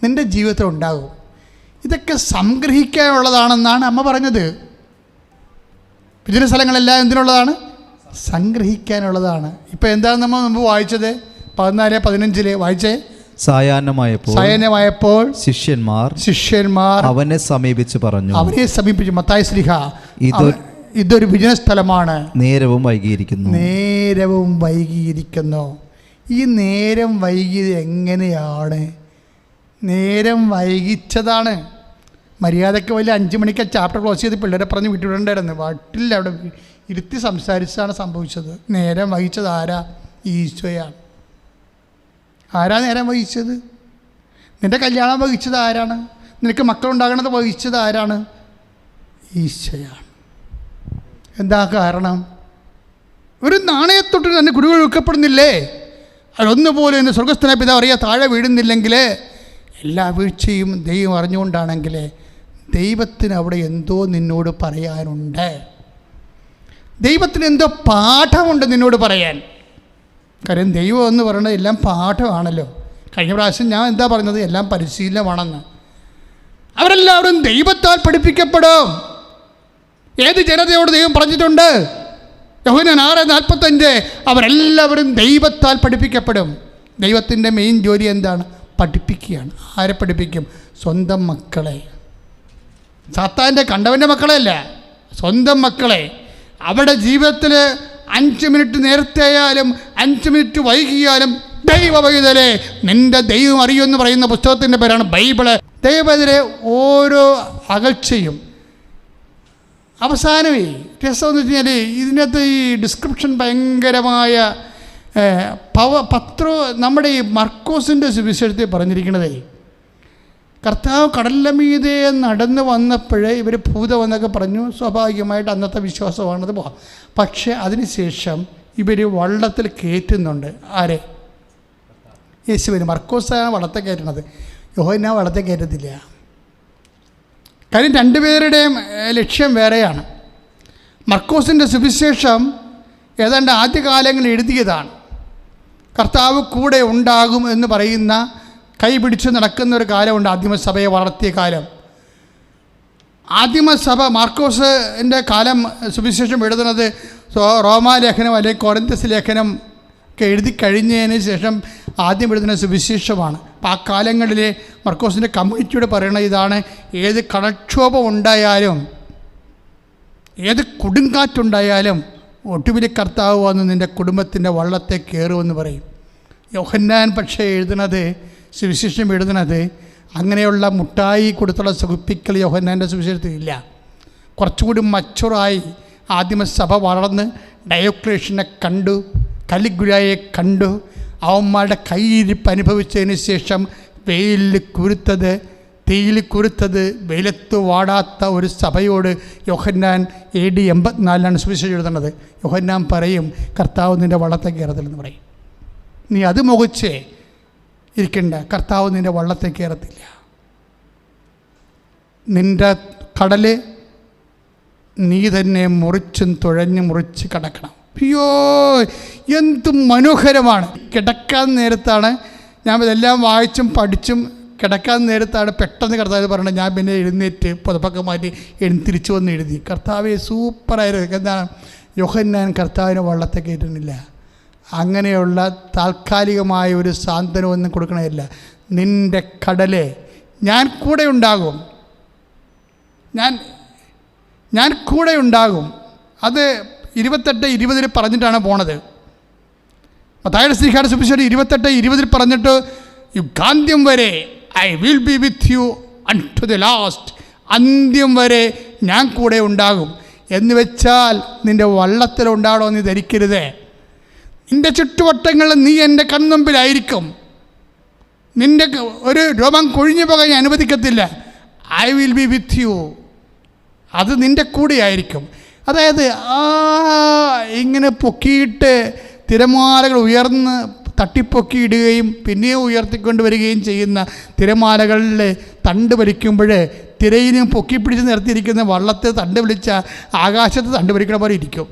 നിൻ്റെ ജീവിതത്തിൽ ഉണ്ടാകും. ഇതൊക്കെ സംഗ്രഹിക്കാനുള്ളതാണെന്നാണ് അമ്മ പറഞ്ഞത്. വിജനസ്ഥലങ്ങളെല്ലാം എന്തിനുള്ളതാണ്? സംഗ്രഹിക്കാനുള്ളതാണ്. ഇപ്പം എന്താണ് നമ്മൾ മുമ്പ് വായിച്ചത്? 14:15 വായിച്ചേ. സായാഹ്നമായപ്പോൾ ശിഷ്യന്മാർ അവനെ സമീപിച്ച് പറഞ്ഞു. മത്തായി ശ്ലീഹ, ഇതൊരു വിജനസ്ഥലമാണ്, നേരവും വൈകിയിരിക്കുന്നു. ഈ നേരം വൈകിയത് എങ്ങനെയാണ്? നേരം വൈകിച്ചതാണ്. മര്യാദയ്ക്ക് വലിയ 5 മണിക്ക് ചാപ്റ്റർ ക്ലോസ് ചെയ്ത് പിള്ളേരെ പറഞ്ഞ് വിട്ടുവിടേണ്ടായിരുന്നു. വീട്ടിൽ അവിടെ ഇരുത്തി സംസാരിച്ചാണ് സംഭവിച്ചത്. നേരം വഹിച്ചത് ആരാ? ഈശോയാണ്. ആരാ നേരം വഹിച്ചത്? നിൻ്റെ കല്യാണം വഹിച്ചത് ആരാണ്? നിനക്ക് മക്കളുണ്ടാകണത് വഹിച്ചത് ആരാണ്? ഈശോയാണ്. എന്താ കാരണം? ഒരു നാണയത്തൊട്ട് തന്നെ കുരുകൾ ഒഴുക്കപ്പെടുന്നില്ലേ? അതൊന്നുപോലെ എൻ്റെ സ്വർഗസ്ഥന പിതാവ് അറിയാൻ താഴെ വീഴുന്നില്ലെങ്കിൽ, എല്ലാ വീഴ്ചയും ദൈവം അറിഞ്ഞുകൊണ്ടാണെങ്കിൽ ദൈവത്തിന് അവിടെ എന്തോ നിന്നോട് പറയാനുണ്ട്. ദൈവത്തിന് എന്തോ പാഠമുണ്ട് നിന്നോട് പറയാൻ. കാര്യം ദൈവം എന്ന് പറയുന്നത് എല്ലാം പാഠമാണല്ലോ. കഴിഞ്ഞ പ്രാവശ്യം ഞാൻ എന്താ പറഞ്ഞത്? എല്ലാം പരിശീലനമാണെന്ന്. അവരെല്ലാവരും ദൈവത്താൽ പഠിപ്പിക്കപ്പെടും. ഏത് ജനതയോട് ദൈവം പറഞ്ഞിട്ടുണ്ട്? യോഹന്നാൻ 6:45 അവരെല്ലാവരും ദൈവത്താൽ പഠിപ്പിക്കപ്പെടും. ദൈവത്തിൻ്റെ മെയിൻ ജോലി എന്താണ്? പഠിപ്പിക്കുകയാണ്. ആരെ പഠിപ്പിക്കും? സ്വന്തം മക്കളെ. സാത്താൻ്റെ കണ്ടവൻ്റെ മക്കളെയല്ല, സ്വന്തം മക്കളെ. അവരുടെ ജീവിതത്തിൽ 5 മിനിറ്റ് നേരത്തെ ആയാലും 5 മിനിറ്റ് വൈകിയാലും ദൈവവൈതലെ നിൻ്റെ ദൈവം അറിയുമെന്ന് പറയുന്ന പുസ്തകത്തിൻ്റെ പേരാണ് ബൈബിള്. ദൈവത്തിലെ ഓരോ അകൽച്ചയും അവസാനമേ രസമെന്ന് വെച്ച് കഴിഞ്ഞാൽ ഇതിനകത്ത് ഈ ഡിസ്ക്രിപ്ഷൻ ഭയങ്കരമായ നമ്മുടെ ഈ മർക്കോസിൻ്റെ സുവിശേഷത്തിൽ പറഞ്ഞിരിക്കണതേ, കർത്താവ് കടലിൻ്റെ മീതെ നടന്നു വന്നപ്പോഴേ ഇവർ ഭൂതമെന്നൊക്കെ പറഞ്ഞു. സ്വാഭാവികമായിട്ട് അന്നത്തെ വിശ്വാസമാണത് പോകാം. പക്ഷേ അതിനുശേഷം ഇവർ വള്ളത്തിൽ കയറ്റുന്നുണ്ട്. ആരെ? യേശുവിന്. മർക്കോസാണ് വള്ളത്തെ കയറ്റണത്, യോഹന്നാൻ വള്ളത്തെ കയറ്റത്തില്ല. കാര്യം രണ്ടുപേരുടെയും ലക്ഷ്യം വേറെയാണ്. മർക്കോസിൻ്റെ സുവിശേഷം ഏതാണ്ട് ആദ്യകാലങ്ങളിൽ എഴുതിയതാണ്. കർത്താവ് കൂടെ ഉണ്ടാകും എന്ന് പറയുന്ന, കൈ പിടിച്ച് നടക്കുന്ന ഒരു കാലമുണ്ട്, ആദിമസഭയെ വളർത്തിയ കാലം. ആദിമസഭ മാർക്കോസിൻ്റെ കാലം സുവിശേഷം എഴുതുന്നത് റോമാലേഖനം അല്ലെങ്കിൽ കൊരിന്ത്യസ് ലേഖനം ഒക്കെ എഴുതി കഴിഞ്ഞതിന് ശേഷം ആദ്യം എഴുതുന്ന സുവിശേഷമാണ്. അപ്പോൾ ആ കാലങ്ങളിൽ മർക്കോസിൻ്റെ കമ്മ്യൂണിറ്റിയോട് പറയണത് ഇതാണ്: ഏത് കടക്ഷോഭം ഉണ്ടായാലും, ഏത് കൊടുങ്കാറ്റുണ്ടായാലും ഒടുവിൽ കർത്താവ് വന്ന് നിൻ്റെ കുടുംബത്തിൻ്റെ വള്ളത്തെ കയറുമെന്ന് പറയും. യോഹന്നാൻ പക്ഷേ എഴുതുന്നത്, സുവിശേഷം എഴുതുന്നത് അങ്ങനെയുള്ള മുട്ടായി കൊടുത്തുള്ള സുഖിപ്പിക്കൽ യോഹന്നാൻ്റെ സുവിശേഷത്തിൽ ഇല്ല. കുറച്ചുകൂടി മച്ചുറായി ആദിമസഭ വളർന്ന് ഡയോക്ലേഷ്യനെ കണ്ടു, കലിഗുലായെ കണ്ടു, അവന്മാരുടെ കയ്യിരിപ്പ് അനുഭവിച്ചതിന് ശേഷം വെയിലിൽ കുരുത്തത്, തീയിൽ കുരുത്തത്, വെയിലത്ത് വാടാത്ത ഒരു സഭയോട് യോഹന്നാൻ AD 84 സുവിശേഷം എഴുതുന്നത്. യോഹന്നാൻ പറയും, കർത്താവ് നിൻ്റെ വള്ളത്തെ കയറത്തില്ലെന്ന് പറയും. നീ അത് മുഖിച്ചേ ഇരിക്കണ്ട, കർത്താവ് നിൻ്റെ വള്ളത്തെ കയറത്തില്ല. നിൻ്റെ കടല് നീ തന്നെ മുറിച്ചും മുറിച്ച് കടക്കണം. അയ്യോ, എന്ത് മനോഹരമാണ്! കിടക്കാൻ നേരത്താണ് ഞാൻ ഇതെല്ലാം വായിച്ചും പഠിച്ചും കിടക്കാൻ നേരത്താണ് പെട്ടെന്ന് കർത്താവ് പറഞ്ഞത്. ഞാൻ പിന്നെ എഴുന്നേറ്റ് പുതപ്പൊക്കെ മാറ്റി തിരിച്ചു വന്ന് എഴുതി. കർത്താവെ സൂപ്പറായിരുന്നു. എന്താണ്? യോഹന്നാൻ കർത്താവിനെ വള്ളത്തെ കയറ്റുന്നില്ല, അങ്ങനെയുള്ള താൽക്കാലികമായ ഒരു സാന്ത്വനമൊന്നും കൊടുക്കണമില്ല. നിൻ്റെ കടലെ ഞാൻ കൂടെ ഉണ്ടാകും, ഞാൻ കൂടെ ഉണ്ടാകും. അത് 28:20 പറഞ്ഞിട്ടാണ് പോണത്. മത്തായിയുടെ ശ്രീകാരുടെ സുവിശേഷം 28:20 പറഞ്ഞിട്ട് യുഗാന്ത്യം വരെ I will be with U unto the last, അന്ത്യം വരെ ഞാൻ കൂടെ ഉണ്ടാകും. എന്ന് വെച്ചാൽ നിൻ്റെ വള്ളത്തിലുണ്ടാകണോ നീ ധരിക്കരുതേ. നിൻ്റെ ചുറ്റുവട്ടങ്ങളിൽ നീ എൻ്റെ കൺമുമ്പിലായിരിക്കും. നിൻ്റെ ഒരു രോമം കൊഴിഞ്ഞു പോകാൻ ഞാൻ അനുവദിക്കത്തില്ല. I will be with you, അത് നിൻ്റെ കൂടെയായിരിക്കും. അതായത് ഇങ്ങനെ പൊക്കിയിട്ട് തിരമാലകൾ ഉയർന്ന് തട്ടിപ്പൊക്കിയിടുകയും പിന്നെയും ഉയർത്തിക്കൊണ്ട് വരികയും ചെയ്യുന്ന തിരമാലകളിൽ തണ്ട് വലിക്കുമ്പോൾ തിരയിലും പൊക്കിപ്പിടിച്ച് നിർത്തിയിരിക്കുന്ന വള്ളത്തെ തണ്ട് വലിച്ച ആകാശത്ത് തണ്ട് വലിക്കണ പോലെ ഇരിക്കും.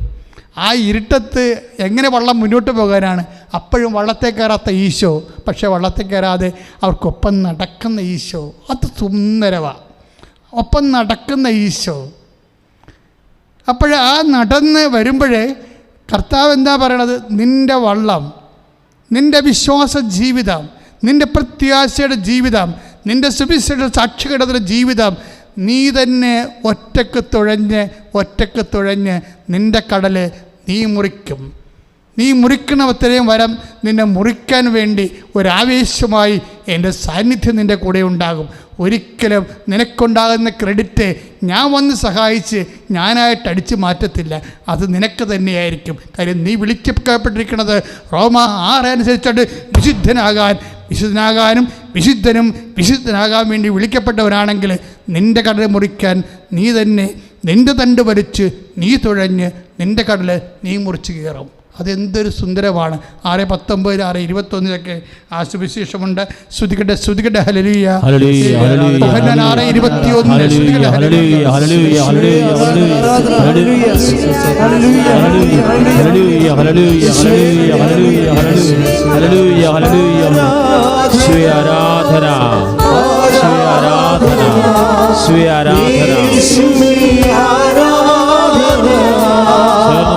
ആ ഇരുട്ടത്ത് എങ്ങനെ വള്ളം മുന്നോട്ട് പോകാനാണ്? അപ്പോഴും വള്ളത്തെ കയറാത്ത ഈശോ, പക്ഷേ വള്ളത്തെ കയറാതെ അവർക്കൊപ്പം നടക്കുന്ന ഈശോ, അത് സുന്ദരമാണ്. ഒപ്പം നടക്കുന്ന ഈശോ. അപ്പോൾ ആ നടന്ന് വരുമ്പോഴേ കർത്താവ് എന്താ പറയണത്? നിൻ്റെ വള്ളം, നിൻ്റെ വിശ്വാസ ജീവിതം, നിൻ്റെ പ്രത്യാശയുടെ ജീവിതം, നിൻ്റെ സുവിശേഷ സാക്ഷികളുടെ ജീവിതം, നീ തന്നെ ഒറ്റക്ക് തുഴഞ്ഞ് നിൻ്റെ കടല് നീ മുറിക്കും. നീ മുറിക്കണവത്രയും വരം നിന്നെ മുറിക്കാൻ വേണ്ടി ഒരാവേശമായി എൻ്റെ സാന്നിധ്യം നിൻ്റെ കൂടെ ഉണ്ടാകും. ഒരിക്കലും നിനക്കുണ്ടാകുന്ന ക്രെഡിറ്റ് ഞാൻ വന്ന് സഹായിച്ച് ഞാനായിട്ട് അടിച്ചു മാറ്റത്തില്ല, അത് നിനക്ക് തന്നെയായിരിക്കും. കാര്യം നീ വിളിക്കപ്പെട്ടിരിക്കുന്നത് റോമ 6 അനുസരിച്ചിട്ട് വിശുദ്ധനാകാനും വിശുദ്ധനാകാൻ വേണ്ടി വിളിക്കപ്പെട്ടവരാണെങ്കിൽ നിൻ്റെ കടൽ മുറിക്കാൻ നീ തന്നെ നിൻ്റെ തണ്ട് വലിച്ച് നീ തുഴഞ്ഞ് നിൻ്റെ കടൽ നീ മുറിച്ച് കയറും. അതെന്തൊരു സുന്ദരമാണ്. 6:19, 6:21 ആ സുവിശേഷമുണ്ട്. ശ്രുതികട്ടെ ഹല്ലേലൂയ. 6:21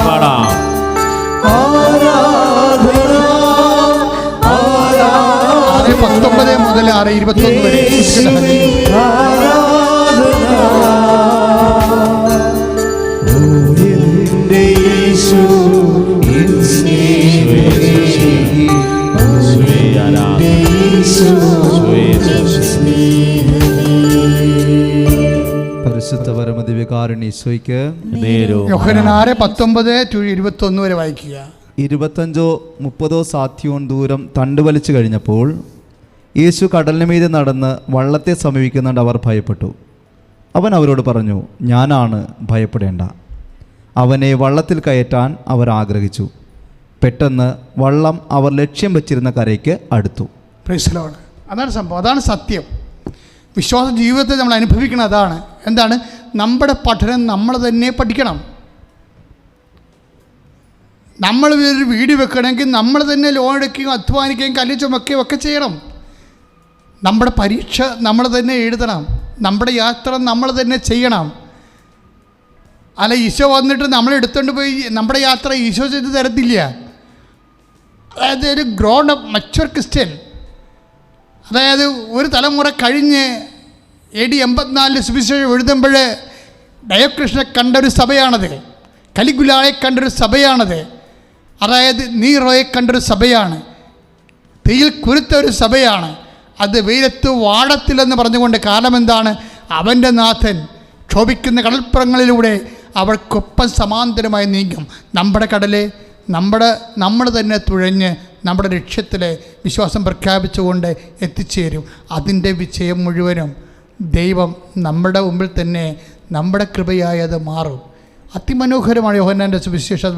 പാടാം. 6:19 മുതൽ 6:21 വരെ പരിശുദ്ധ പരമദിവ്യകാരുണ്യ ഈശോയ്ക്ക് യോഹന്നാൻ 6:19-21 വരെ വായിക്കുക. 25-30 സാധ്യവും ദൂരം തണ്ട് വലിച്ചു കഴിഞ്ഞപ്പോൾ യേശു കടലിന് മീതെ നടന്ന് വള്ളത്തെ സമീപിക്കുന്നുണ്ട്. അവർ ഭയപ്പെട്ടു. അവൻ അവരോട് പറഞ്ഞു, ഞാനാണ്, ഭയപ്പെടേണ്ട. അവനെ വള്ളത്തിൽ കയറ്റാൻ അവർ ആഗ്രഹിച്ചു. പെട്ടെന്ന് വള്ളം അവർ ലക്ഷ്യം വെച്ചിരുന്ന കരയ്ക്ക് അടുത്തു. Praise Lord. അതാണ് സംഭവം, അതാണ് സത്യം. വിശ്വാസ ജീവിതത്തെ നമ്മൾ അനുഭവിക്കണം. അതാണ് എന്താണ്? നമ്മുടെ പഠനം നമ്മൾ തന്നെ പഠിക്കണം. നമ്മൾ ഒരു വീട് വെക്കണമെങ്കിൽ നമ്മൾ തന്നെ ലോൺ എടുക്കുകയും അധ്വാനിക്കുകയും കല്ല് ചുമക്കുകയും ഒക്കെ ചെയ്യണം. നമ്മുടെ പരീക്ഷ നമ്മൾ തന്നെ എഴുതണം. നമ്മുടെ യാത്ര നമ്മൾ തന്നെ ചെയ്യണം. അല്ല ഈശോ വന്നിട്ട് നമ്മളെടുത്തുകൊണ്ട് പോയി നമ്മുടെ യാത്ര ഈശോ ചെയ്ത് തരത്തില്ല. അതായത് ഒരു ഗ്രോൺ അപ്പ് മച്വർ ക്രിസ്ത്യൻ, അതായത് ഒരു തലമുറ കഴിഞ്ഞ് AD 84 സുവിശേഷം എഴുതുമ്പോൾ ഡയോക്ലിഷ്യനെ കണ്ടൊരു സഭയാണത്. കലിഗുലായെ കണ്ടൊരു സഭയാണത്. അതായത് നീറോയെ കണ്ടൊരു സഭയാണ്. തീയിൽ കുരുത്ത ഒരു സഭയാണ്. അത് വെയിലത്ത് വാടത്തില്ലെന്ന് പറഞ്ഞുകൊണ്ട്. കാരണം എന്താണ്? അവൻ്റെ നാഥൻ ക്ഷോഭിക്കുന്ന കടൽപ്പുറങ്ങളിലൂടെ അവർക്കൊപ്പം സമാന്തരമായി നീങ്ങും. നമ്മുടെ കടലെ നമ്മൾ തന്നെ തുഴഞ്ഞ് നമ്മുടെ ലക്ഷ്യത്തിലെ വിശ്വാസം പ്രഖ്യാപിച്ചുകൊണ്ട് എത്തിച്ചേരും. അതിൻ്റെ വിജയം മുഴുവനും ദൈവം നമ്മുടെ മുമ്പിൽ തന്നെ നമ്മുടെ കൃപയായി അത് മാറും. അതിമനോഹരമാണ് യോഹന്നാൻ്റെ സുവിശേഷം.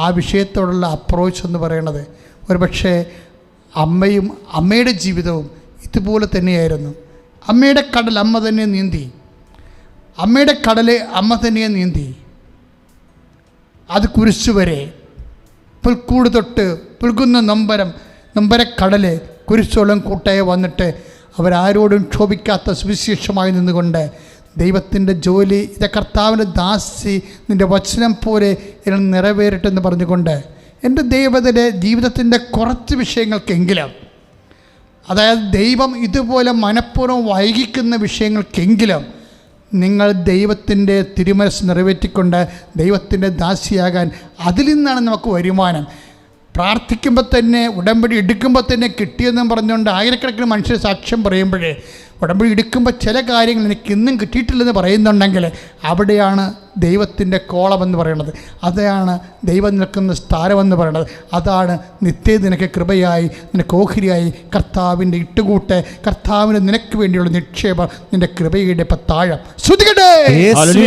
ആ വിഷയത്തോടുള്ള അപ്രോച്ച് എന്ന് പറയുന്നത് ഒരുപക്ഷെ അമ്മയുടെ ജീവിതവും ഇതുപോലെ തന്നെയായിരുന്നു. അമ്മയുടെ കടൽ അമ്മ തന്നെ നീന്തി. അമ്മയുടെ കടലെ അമ്മ തന്നെ നീന്തി. അത് കുരിശുവരെ, പുൽക്കൂട് തൊട്ട് പുൽകുന്ന നൊമ്പരക്കടല് കുരിശോളം കൂട്ടായി വന്നിട്ട് അവരാരോടും ക്ഷോഭിക്കാത്ത സുവിശേഷമായി നിന്നുകൊണ്ട് ദൈവത്തിൻ്റെ ജോലി, ഇത് കർത്താവിൻ്റെ ദാസി, നിൻ്റെ വചനം പോലെ ഇതിൽ നിറവേറട്ടെന്ന് പറഞ്ഞുകൊണ്ട് എൻ്റെ ദൈവത്തിൻ്റെ ജീവിതത്തിൻ്റെ കുറച്ച് വിഷയങ്ങൾക്കെങ്കിലും, അതായത് ദൈവം ഇതുപോലെ മനഃപൂർവ്വം വൈകിക്കുന്ന വിഷയങ്ങൾക്കെങ്കിലും നിങ്ങൾ ദൈവത്തിൻ്റെ തിരുമനസ് നിറവേറ്റിക്കൊണ്ട് ദൈവത്തിൻ്റെ ദാസിയാകാൻ, അതിൽ നിന്നാണ് നമുക്ക് വരുമാനം. പ്രാർത്ഥിക്കുമ്പോൾ തന്നെ, ഉടമ്പടി എടുക്കുമ്പോൾ തന്നെ കിട്ടിയെന്നും പറഞ്ഞുകൊണ്ട് ആയിരക്കണക്കിന് മനുഷ്യർ സാക്ഷ്യം പറയുമ്പോഴേ, ഉടമ്പടി എടുക്കുമ്പോൾ ചില കാര്യങ്ങൾ എനിക്ക് ഇന്നും കിട്ടിയിട്ടില്ലെന്ന് പറയുന്നുണ്ടെങ്കിൽ അവിടെയാണ് ദൈവത്തിൻ്റെ കോളമെന്ന് പറയുന്നത്, അതാണ് ദൈവം നിൽക്കുന്ന സ്ഥാനമെന്ന് പറയുന്നത്, അതാണ് നിത്യ നിനക്ക് കൃപയായി, നിനക്ക് ഓഹരിയായി കർത്താവിൻ്റെ ഇട്ടുകൂട്ട്, കർത്താവിന് നിനക്ക് വേണ്ടിയുള്ള നിക്ഷേപം, നിൻ്റെ കൃപയുടെ പത്താഴം. ശ്രുതികട്ടെ. യേശുവേ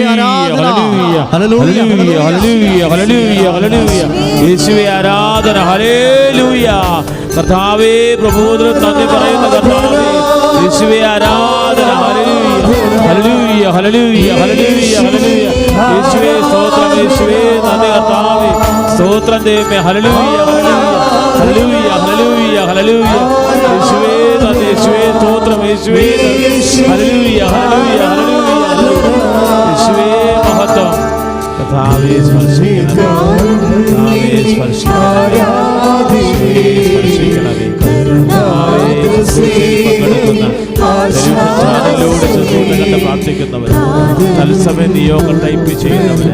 ആരാധന, ഹല്ലേലൂയ. കർത്താവേ പ്രബോധനം നന്ദി പറയുന്ന കർത്താവേ, യേശുവേ ആരാധന, ഹല്ലേലൂയ, ഹല്ലേലൂയ, ഹല്ലേലൂയ, ഹല്ലേലൂയ. യേശുവേ സ്തോത്രം, യേശുവേ നന്ദി കർത്താവേ, സ്തോത്രം ദൈവമേ, ഹല്ലേലൂയ, ഹല്ലേലൂയ, ഹല്ലേലൂയ, ഹല്ലേലൂയ. യേശുവേ നന്ദി, യേശുവേ സ്തോത്രം, യേശുവേ ഹല്ലേലൂയ, ഹല്ലേലൂയ, ഹല്ലേലൂയ. യേശുവേ മഹത്വം. കർത്താവേ സ്പർശിക്കണമേ, കർത്താവേ സ്പർശിക്കണമേ, സ്പർശിക്കണമേ. കർത്താവേ പങ്കെടുക്കുന്ന ചാനലിലൂടെ ശുശ്രൂഷ കണ്ട് പ്രാർത്ഥിക്കുന്നവർ, തത്സമയം നിയോഗങ്ങൾ ടൈപ്പ് ചെയ്യുന്നവര്,